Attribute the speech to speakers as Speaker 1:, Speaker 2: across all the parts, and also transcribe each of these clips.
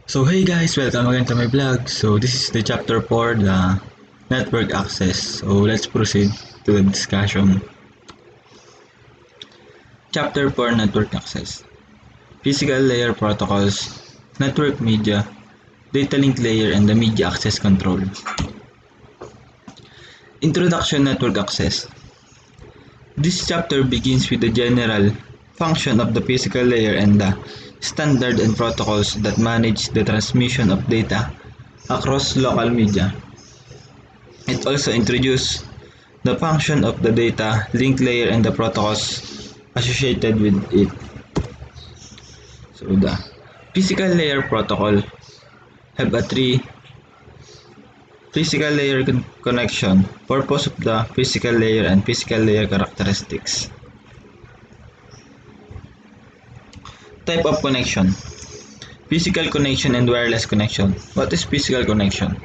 Speaker 1: So hey guys, welcome again to my vlog. So this is the chapter 4, the network access. So let's proceed to the discussion. Chapter 4, network access. Physical layer protocols, network media, data link layer, and the media access control. Introduction network access. This chapter begins with the general function of the physical layer and the standard and protocols that manage the transmission of data across local media. It also introduces the function of the data link layer and the protocols associated with it. So the physical layer protocol have a three physical layer connection, purpose of the physical layer, and physical layer characteristics. Type of connection: physical connection and wireless connection. What is physical connection?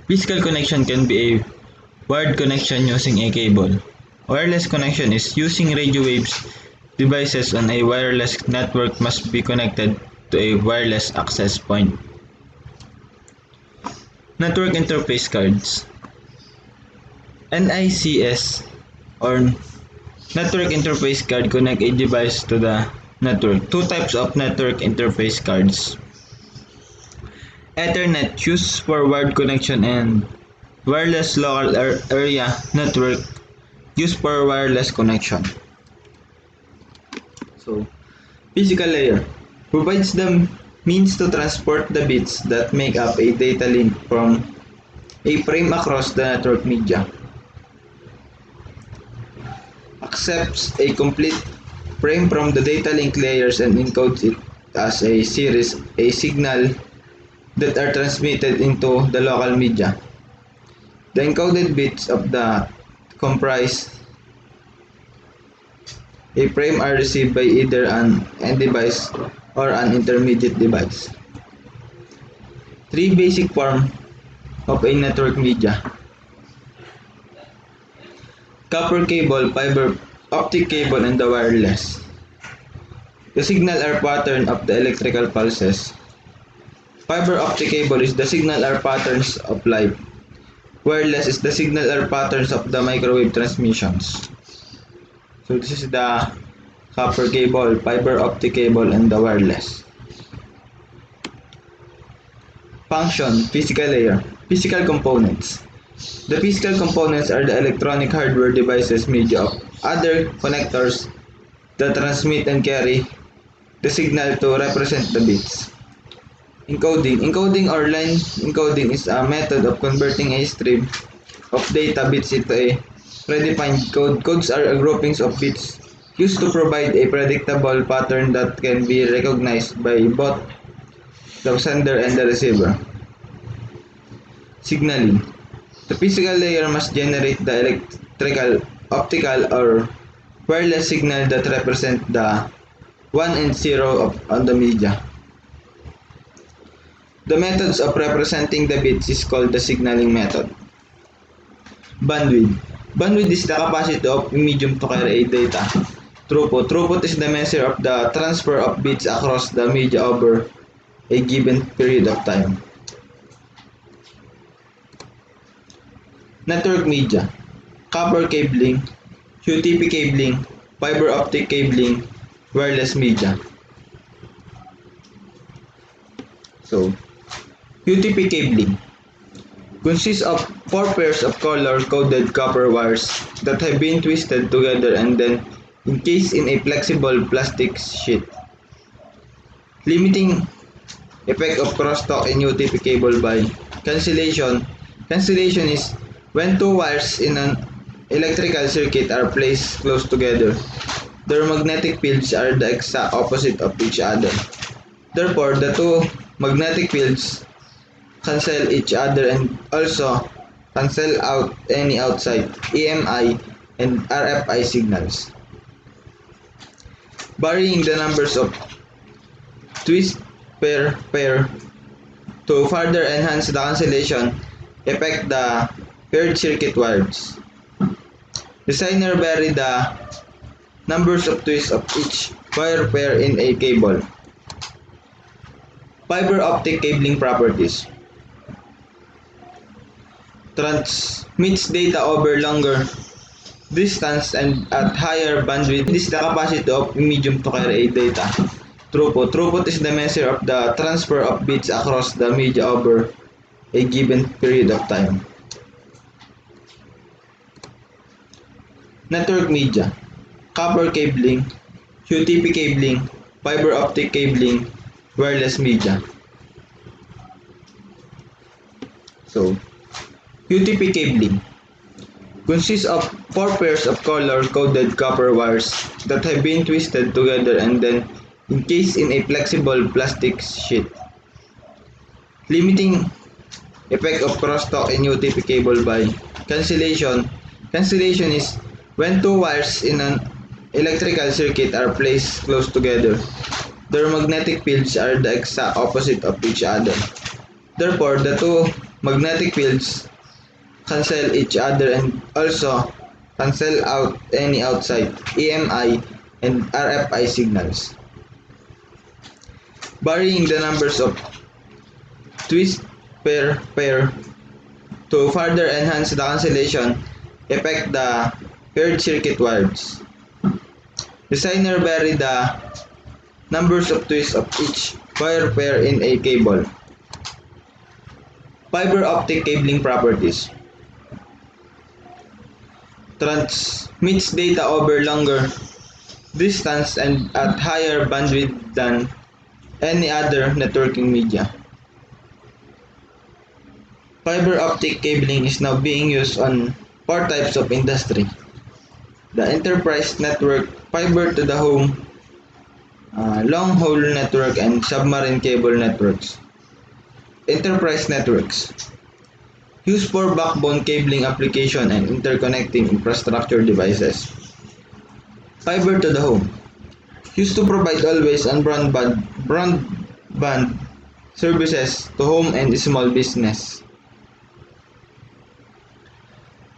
Speaker 1: Physical connection can be a wired connection using a cable. Wireless connection is using radio waves. Devices on a wireless network must be connected to a wireless access point. Network interface cards. NICS or network interface card connect a device to the network. Two types of network interface cards: Ethernet used for wired connection and wireless local area network used for wireless connection. So, physical layer provides the means to transport the bits that make up a data link from a frame across the network media. Accepts a complete frame from the data link layers and encodes it as a signal that are transmitted into the local media. The encoded bits of the comprise a frame are received by either an end device or an intermediate device. Three basic forms of a network media: copper cable, fiber optic cable, and the wireless. The signal are pattern of the electrical pulses. Fiber optic cable is the signal are patterns of light. Wireless is the signal are patterns of the microwave transmissions. So this is the copper cable, fiber optic cable, and the wireless. Function, physical layer, physical components. The physical components are the electronic hardware devices made of other connectors that transmit and carry the signal to represent the bits. Encoding. Encoding or line encoding is a method of converting a stream of data bits into a predefined code. Codes are groupings of bits used to provide a predictable pattern that can be recognized by both the sender and the receiver. Signaling. The physical layer must generate the electrical, optical, or wireless signal that represent the 1 and 0 on the media. The methods of representing the bits is called the signaling method. Bandwidth. Bandwidth is the capacity of a medium to carry data. Throughput. Throughput is the measure of the transfer of bits across the media over a given period of time. Network media. Copper cabling, UTP cabling, fiber optic cabling, wireless media. So, UTP cabling consists of 4 pairs of color-coded copper wires that have been twisted together and then encased in a flexible plastic sheet. Limiting effect of crosstalk in UTP cable by cancellation. Cancellation is when two wires in an electrical circuit are placed close together. Their magnetic fields are the exact opposite of each other. Therefore, the two magnetic fields cancel each other and also cancel out any outside EMI and RFI signals. Varying the numbers of twists per pair to further enhance the cancellation effect the paired circuit wires. Designer vary the numbers of twists of each wire pair in a cable. Fiber optic cabling properties. Transmits data over longer distance and at higher bandwidth. This is the capacity of medium to carry data. Throughput. Throughput is the measure of the transfer of bits across the media over a given period of time. Network media. Copper cabling, UTP cabling, fiber optic cabling, wireless media. So, UTP cabling consists of four pairs of color-coded copper wires that have been twisted together and then encased in a flexible plastic sheet. Limiting effect of crosstalk in UTP cable by cancellation. Cancellation is when two wires in an electrical circuit are placed close together. Their magnetic fields are the exact opposite of each other. Therefore, the two magnetic fields cancel each other and also cancel out any outside EMI and RFI signals. Varying the numbers of twist pair to further enhance the cancellation effect, the paired circuit wires. Designer vary the numbers of twists of each wire pair in a cable. Fiber optic cabling properties. Transmits data over longer distance and at higher bandwidth than any other networking media. Fiber optic cabling is now being used on four types of industry: the enterprise network, fiber to the home, long haul network, and submarine cable networks. Enterprise networks used for backbone cabling application and interconnecting infrastructure devices. Fiber to the home used to provide always on broadband services to home and small business.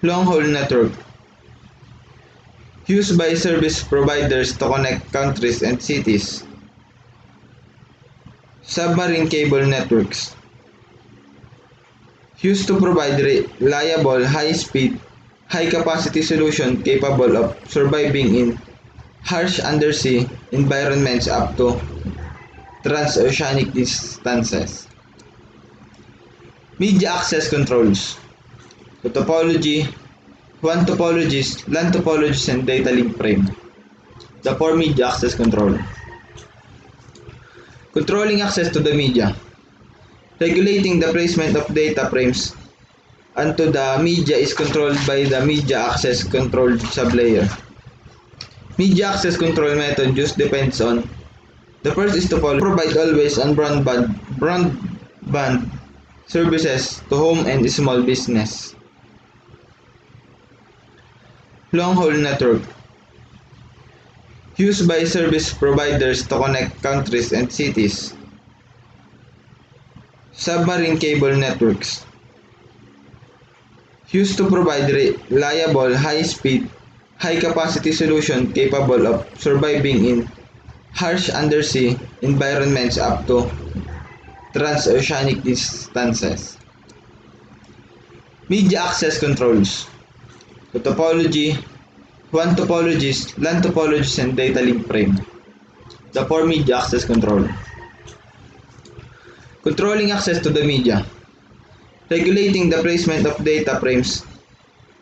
Speaker 1: Long haul network used by service providers to connect countries and cities. Submarine cable networks used to provide reliable, high-speed, high-capacity solution capable of surviving in harsh undersea environments up to transoceanic distances. Media access controls. The topology, WAN topologies, LAN topologies, and data link frame. The four media access control. Controlling access to the media. Regulating the placement of data frames onto the media is controlled by the media access control sublayer. Media access control method used depends on: the first is topology. Provide always on broadband services to home and small business. Long haul network used by service providers to connect countries and cities. Submarine cable networks used to provide reliable, high-speed, high-capacity solution capable of surviving in harsh undersea environments up to transoceanic distances. Media access controls. The topology, WAN topologies, LAN topologies, and data link frame. The four media access control. Controlling access to the media. Regulating the placement of data frames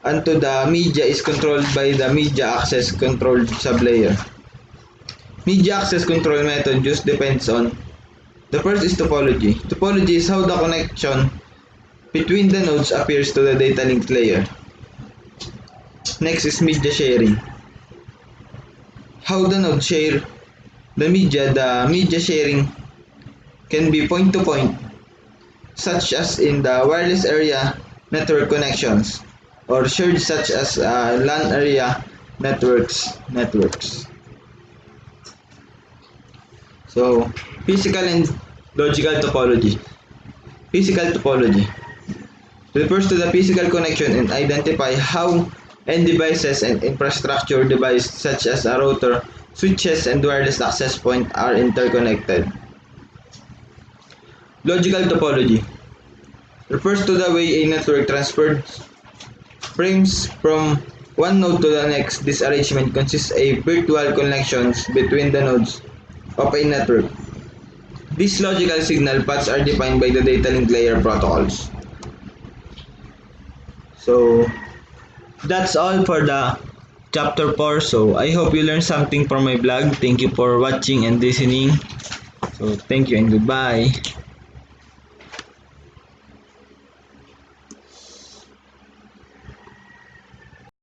Speaker 1: onto the media is controlled by the media access control sublayer. Media access control method used depends on: the first is topology. Topology is how the connection between the nodes appears to the data link layer. Next is media sharing. How the nodes share the media. The media sharing can be point to point, such as in the wireless area network connections, or shared such as LAN area networks. So, physical and logical topology. Physical topology refers to the physical connection and identify how end devices and infrastructure devices such as a router, switches, and wireless access point are interconnected. Logical topology refers to the way a network transfers frames from one node to the next. This arrangement consists of virtual connections between the nodes of a network. These logical signal paths are defined by the data link layer protocols. So that's all for the chapter 4. So I hope you learned something from my blog. Thank you for watching and listening. So thank you and goodbye.